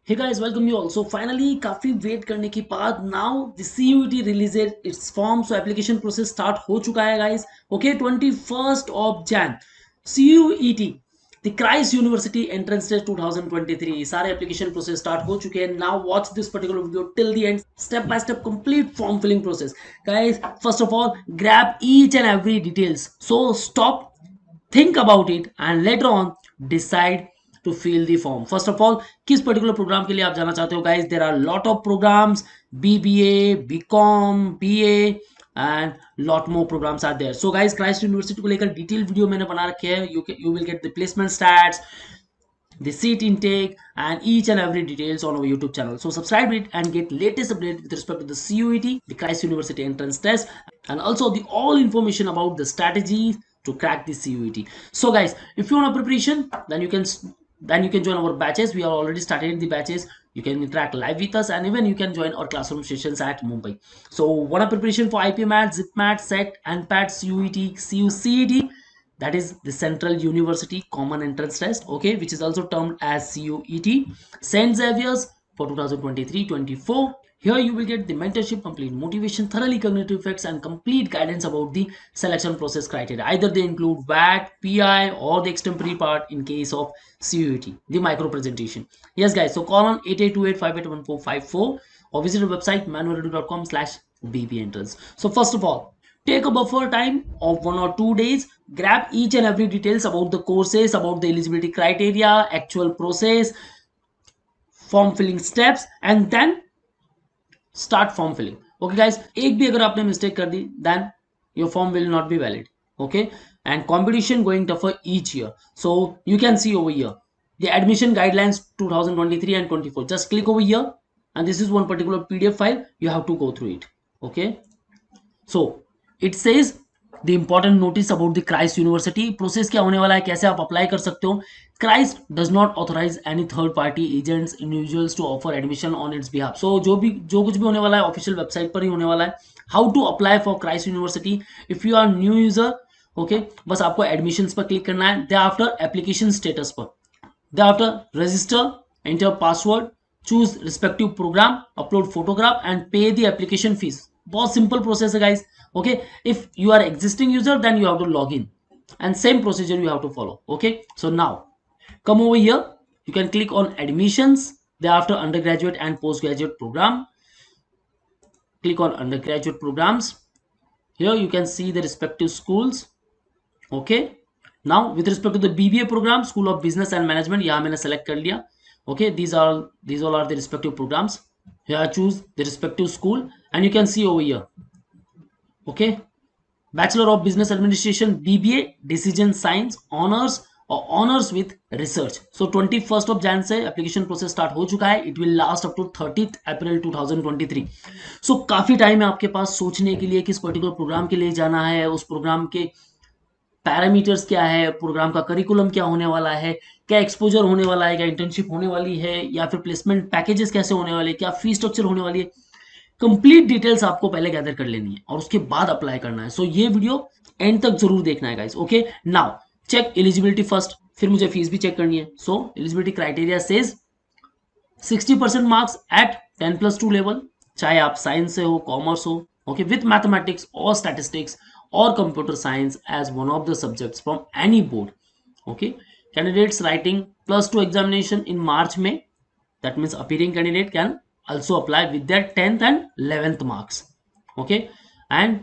Hey guys, welcome you all. So finally काफी wait करने के बाद now the CUET releases its form. So application process start हो चुका है guys. Okay, 21st of Jan. CUET the Christ University Entrance Test 2023 सारे application process start हो चुके हैं. Now watch this particular video till the end, step by step complete form filling process. Guys, first of all grab each and every details. So stop, think about it and later on decide to fill the form. First of all, किस particular program के लिए आप जाना चाहते हो guys? There are lot of programs, BBA, BCom, BA and lot more programs are there. So guys, Christ University को लेकर detail video मैंने बना रखे हैं. You will get the placement stats, the seat intake and each and every details on our YouTube channel. So subscribe it and get latest update with respect to the CUET, the Christ University entrance test, and also the all information about the strategy to crack the CUET. So guys, if you want a preparation, then you can join our batches. We are already started the batches. You can interact live with us and even you can join our classroom sessions at Mumbai. So want a preparation for IPMAT, ZipMAT, SET, NPAT, CUET, CUCET, that is the Central University Common Entrance Test, okay, which is also termed as CUET, St. Xavier's for 2023-24. Here you will get the mentorship, complete motivation, thoroughly cognitive effects and complete guidance about the selection process criteria. Either they include VAT, PI or the extempore part in case of CUET, the micro presentation. Yes guys, so call on 8828581454 or visit our website manoeuvreedu.com/bb-entrance. So first of all, take a buffer time of 1 or 2 days, grab each and every details about the courses, about the eligibility criteria, actual process, form filling steps and then start form filling. Okay guys, एक भी अगर आपने mistake कर दी then your form will not be valid. Okay, and competition going tougher each year. So you can see over here the admission guidelines 2023 and 24. Just click over here and this is one particular PDF file. You have to go through it. Okay, so it says the important notice about the Christ University process. क्या होने वाला है, कैसे आप apply कर सकते हो? Christ does not authorize any third party agents, individuals to offer admission on its behalf. So जो कुछ भी होने वाला है ऑफिशियल वेबसाइट पर ही होने वाला है. How to apply for Christ University? If you are new user, okay, बस आपको एडमिशंस पर क्लिक करना है. दे आफ्टर एप्लीकेशन स्टेटस पर, they after register, enter password, choose respective program, upload photograph and pay the application fees. बहुत simple process है guys. Okay, if you are existing user then you have to log in and same procedure you have to follow. Okay, so now come over here, you can click on admissions, thereafter undergraduate and postgraduate program, click on undergraduate programs. Here you can see the respective schools. Okay, now with respect to the BBA program, School of Business and Management, यहाँ मैंने select कर लिया. Okay, these all are the respective programs. Here choose the respective school and you can see over here, okay, Bachelor of Business Administration, BBA, Decision Science, Honors or Honors with Research. So 21st of Jan से application process start हो चुका है. It will last up to 30th April 2023. So काफी time है आपके पास सोचने के लिए किस पर्टिकुलर प्रोग्राम के लिए जाना है, उस प्रोग्राम के पैरामीटर्स क्या है, प्रोग्राम का करिकुलम क्या होने वाला है, क्या एक्सपोजर होने वाला है, क्या इंटर्नशिप होने वाली है या फिर प्लेसमेंट पैकेजेस कैसे होने वाले, क्या फी स्ट्रक्चर होने वाली है. कंप्लीट डिटेल्स आपको पहले गैदर कर लेनी है और उसके बाद अप्लाई करना है. सो ये वीडियो एंड तक जरूर देखना है guys. Okay, now check eligibility first, फिर मुझे फीस भी चेक करनी है. So eligibility criteria says 60% marks at 10+2 level, चाहे आप साइंस से हो, कॉमर्स हो, ओके, विथ मैथमेटिक्स और स्टैटिस्टिक्स और computer science as one of the subjects from any board. Okay, candidates writing +2 examination in March में, that means appearing candidate can also apply with their 10th and 11th marks. Okay, and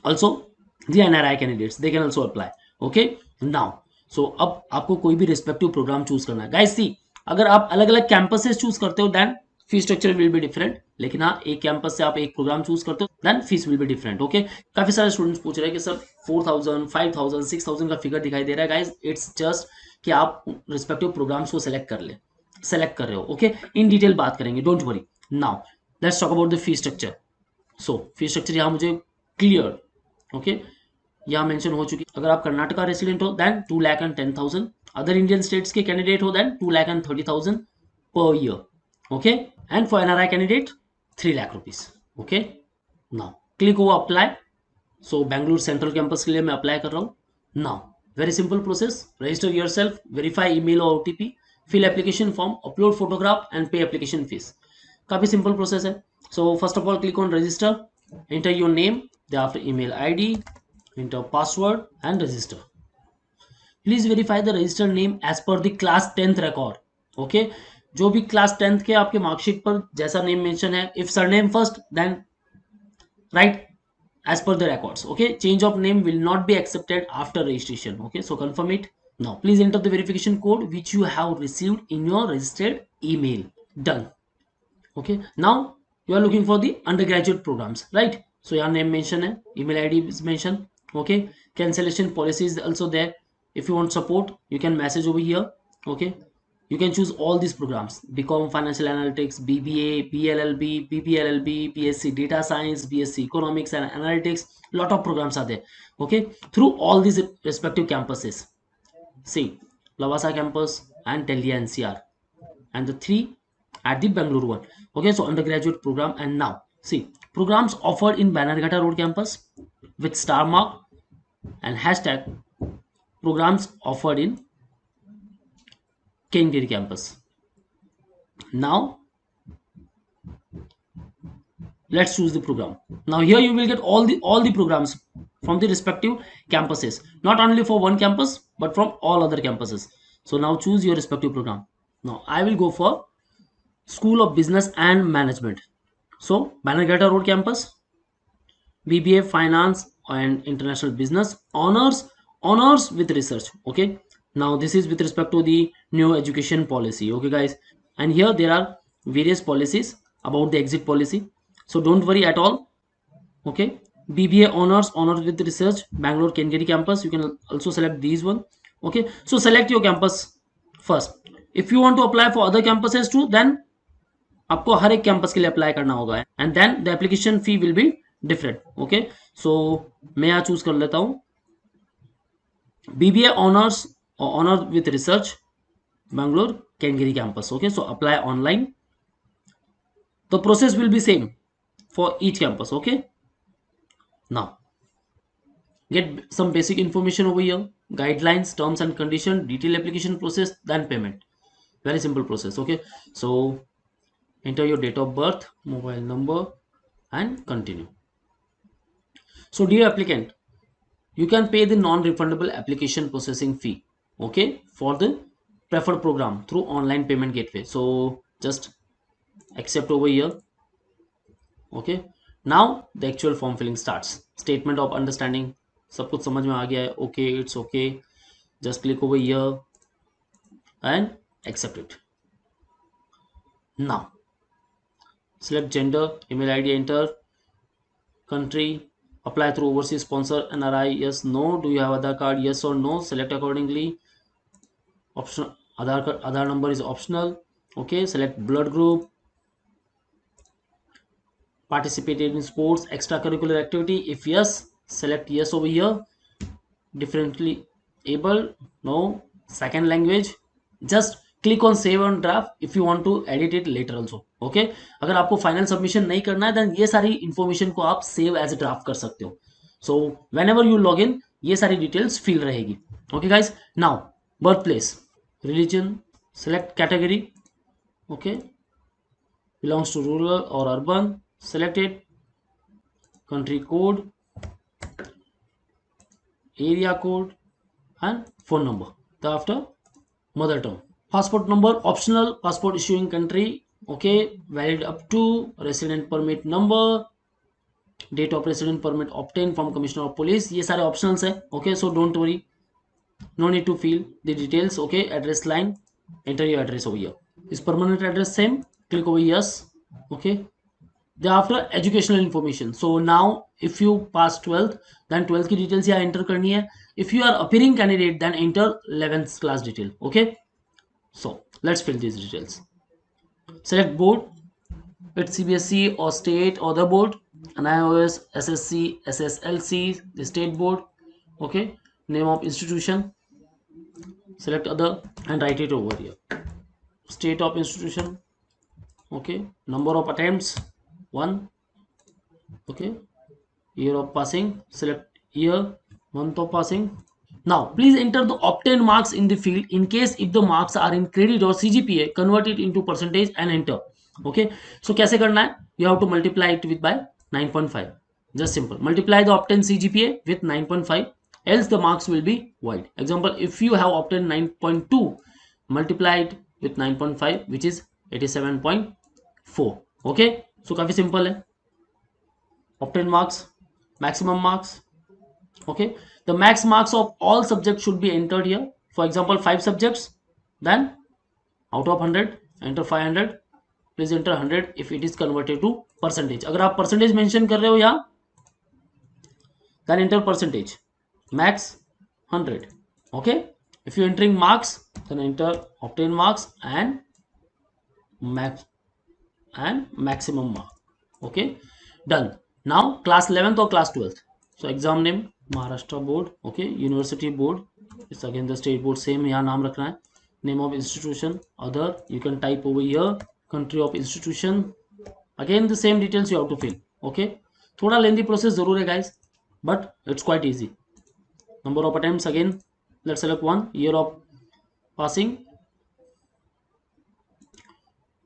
also the NRI candidates, they can also apply. Okay, now so अब आपको कोई भी respective programme choose करना है guys. सी, अगर आप अलग अलग कैंपसेस चूज करते हो then fee structure will be different, लेकिन हाँ, एक कैंपस से आप एक प्रोग्राम चूज करते हो then fees will be different. Okay, काफी सारे स्टूडेंट्स पूछ रहे हैं कि सर 4000, 5000, 6000 का फिगर दिखाई दे रहा है. गाइस, इट्स जस्ट कि आप रिस्पेक्टिव प्रोग्राम्स को सेलेक्ट कर रहे हो. ओके, इन डिटेल बात करेंगे, don't worry. Now let's talk about the fee structure. So fee structure यहाँ मुझे क्लियर, ओके, यहाँ मेंशन हो चुकी. अगर आप कर्नाटका रेसिडेंट हो देन 2,10,000, अदर इंडियन स्टेट्स के कैंडिडेट हो then 2,30,000 per year. Okay, and for NRI candidate 3 lakh rupees. Okay, now click हो apply. So Bengaluru central campus के लिए मैं अप्लाई कर रहा हूँ. Now very simple process, register yourself, verify email और OTP, fill application form, upload photograph and pay application fees. काफी simple process है. So first of all click on register, enter your name, thereafter email ID, enter password and register. Please verify the registered name as per the class 10th record. Okay, जो भी class 10th के आपके marksheet पर जैसा name mention है, if surname first then write as per the records. Okay, change of name will not be accepted after registration. Okay, so confirm it. Now please enter the verification code which you have received in your registered email. Done. Okay, now you are looking for the undergraduate programs, right? So your name mention hai, email ID is mentioned. Okay, cancellation policy is also there. If you want support you can message over here. Okay, you can choose all these programs: BCom Financial Analytics, BBA, BLLB, BBLLB, BSc Data Science, BSc Economics and Analytics. Lot of programs are there. Okay, through all these respective campuses. See, Lavasa campus and Delhi NCR, and the three at the Bangalore one. Okay, so undergraduate program. And now see, programs offered in Bannerghatta Road campus with star mark and hashtag, programs offered in Kengiri campus. Now let's choose the program. Now here you will get all the programs from the respective campuses, not only for one campus but from all other campuses. So now choose your respective program. Now I will go for School of Business and Management. So Bannerghatta Road campus, BBA Finance and International Business, honors with research. Okay, now this is with respect to the new education policy. Okay guys, and here there are various policies about the exit policy, so don't worry at all. Okay, BBA honors with research, Bangalore Kengeri campus, you can also select these one. Okay, so select your campus first. If you want to apply for other campuses too, then आपको हर एक campus के लिए apply करना होगा, and then the application fee will be different. Okay, so मैं यहाँ choose कर लेता हूँ BBA honour with research, Bangalore Kengeri campus. Okay, so apply online. The process will be same for each campus. Okay, now get some basic information over here: guidelines, terms and condition, detailed application process, then payment. Very simple process. Okay, so enter your date of birth, mobile number and continue. So dear applicant, you can pay the non-refundable application processing fee, okay, for the preferred program through online payment gateway. So just accept over here. Okay, now the actual form filling starts. Statement of understanding, सब कुछ समझ में आ गया है. Okay, it's okay. Just click over here and accept it. Now select gender, email ID, enter country, apply through overseas sponsor, NRI, yes, no. Do you have Aadhaar card? Yes or no. Select accordingly. Option, Aadhaar number is optional. Okay, select blood group. Participated in sports, extracurricular activity, if yes, select yes over here. Differently able, no. Second language, just click on save on draft if you want to edit it later also. Okay, अगर आपको final submission नहीं करना है then ये सारी information को आप save as a draft कर सकते हो. So when ever you log in ये सारी डिटेल्स फिल रहेगी. Okay guys, now birth place, religion, select category. Okay, belongs to rural or urban, select it. Country code, area code and phone number. Thereafter mother tongue. Passport number optional, passport issuing country. Okay, valid up to, resident permit number, date of resident permit obtained from commissioner of police. ये सारे optionals है. Okay, so don't worry, no need to fill the details. Okay, address line, enter your address over here. Is permanent address same? Click over yes. Okay, thereafter educational information. So now if you pass 12th then 12th की details यहाँ enter करनी है. If you are appearing candidate then enter 11th class detail. Okay, so let's fill these details. Select board, it's CBSE or state or the board, NIOS, SSC, SSLC, the state board. Okay, name of institution, select other and write it over here. State of institution. Okay, number of attempts 1. Okay, year of passing, select year, month of passing, Now please enter the obtained marks in the field. In case if the marks are in credit or CGPA, convert it into percentage and enter. Okay, so कैसे करना है? You have to multiply it with by 9.5. Just simple. Multiply the obtained CGPA with 9.5, else the marks will be void. Example, if you have obtained 9.2, multiply it with 9.5, which is 87.4. Okay, so काफी simple है. Obtained marks, maximum marks. Okay, the max marks of all subjects should be entered here. For example, 5 subjects, then out of 100 enter 500. Please enter 100 if it is converted to percentage. अगर आप percentage mention कर रहे हो यहाँ, then enter percentage. Max 100. Okay, if you entering marks, then enter obtained marks and max and maximum mark. Okay, done. Now class 11th or class 12th. So exam name Maharashtra board. Okay, university board, it's again the state board, same यहाँ नाम रखना है. Name of institution, other, you can type over here. Country of institution, again the same details you have to fill. Okay, थोड़ा lengthy process जरूर है guys, but it's quite easy. Number of attempts, again let's select one. Year of passing,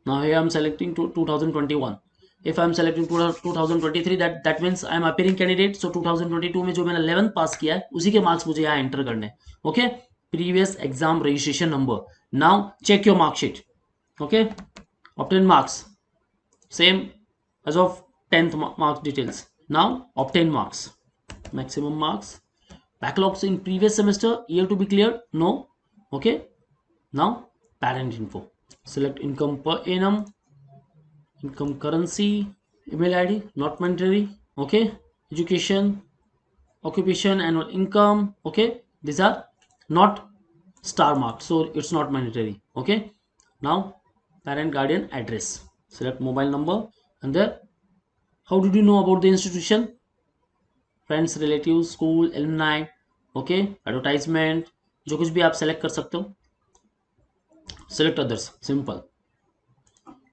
now here I'm selecting 2021. If I'm selecting 2023, that means I'm appearing candidate. So 2022 में जो मैंने 11th पास किया है उसी के marks मुझे यहाँ एंटर करने. Okay, previous exam registration number. Now check your marksheet. Okay, obtain marks same as of 10th mark details. Now obtain marks, maximum marks, backlogs in previous semester year to be cleared, no. Okay, now parent info, select income per annum, income currency, email id not mandatory. Okay, education, occupation, annual income. Okay, these are not star marked, so it's not mandatory. Okay, now parent guardian address, select mobile number, and there how did you know about the institution? Friends, relatives, school, alumni. Okay, advertisement, जो कुछ भी आप select कर सकते हो. Select others, simple.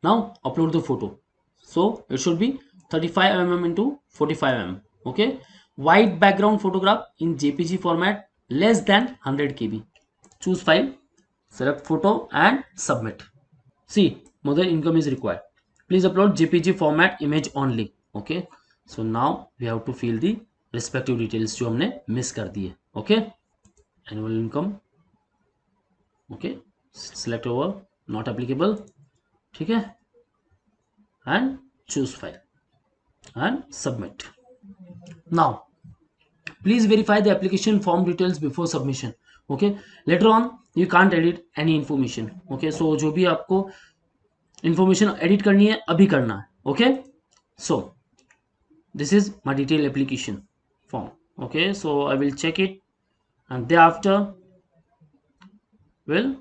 Now upload the photo. So it should be 35 mm into 45 mm. Okay, white background photograph in JPG format, less than 100 KB. Choose file, select photo and submit. See, mother income is required. Please upload JPG format image only. Okay, so now we have to fill the respective details जो हमने miss कर दिए. Okay, annual income. Okay, select over, not applicable. ठीक है, and choose file and submit. Now please verify the application form details before submission. Okay, later on you can't edit any information. Okay, so जो भी आपको information edit करनी है अभी करना है. Okay, so this is my detailed application form. Okay, so I will check it and thereafter will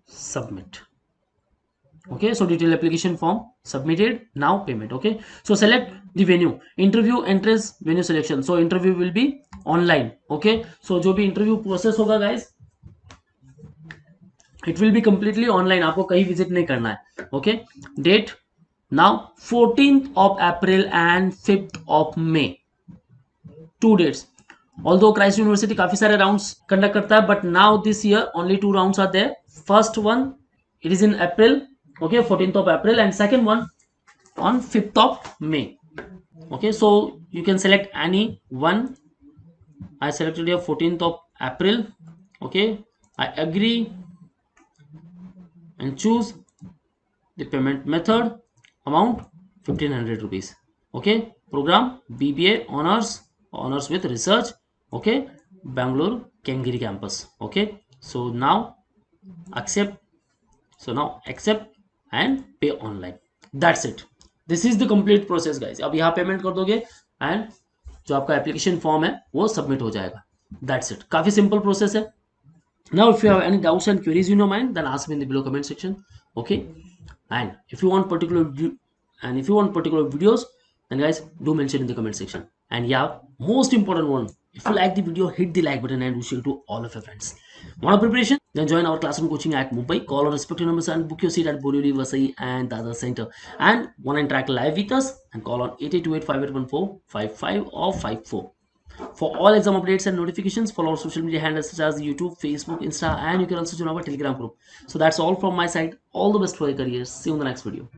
submit. Okay, so detailed application form submitted. Now payment. Okay, so select the venue, interview entrance venue selection. So interview will be online. Okay, so जो भी interview process होगा guys, it will be completely online. आपको कहीं visit नहीं करना है. Okay, date now 14th of April and 5th of May, 2 dates. Although Christ University काफी सारे rounds conduct करता है, but now this year only 2 rounds are there. First one it is in April. Okay, 14th of April, and second one on 5th of May. Okay, so you can select any one. I selected here 14th of April. Okay, I agree and choose the payment method. Amount 1500 rupees. Okay, program BBA honors with research. Okay, Bangalore Kengiri campus. Okay, so now accept. So now accept and pay online. That's it. This is the complete process guys. अब यहाँ payment कर दोगे and जो आपका application form है वो submit हो जाएगा. That's it. काफी सिंपल प्रोसेस है. Now if you have any doubts and queries in your mind, then ask me in the below comment section. Okay, and if you want particular videos, then guys do mention in the comment section. And yeah, most important one, if you like the video, hit the like button and share to all of your friends. Want preparation? Then join our classroom coaching at Mumbai. Call our respective numbers and book your seat at Borivali, Vasai and Dadar Center. And want to interact live with us? And call on 8828 5814 55 or 54. For all exam updates and notifications, follow our social media handles such as YouTube, Facebook, Insta, and you can also join our Telegram group. So that's all from my side. All the best for your careers. See you in the next video.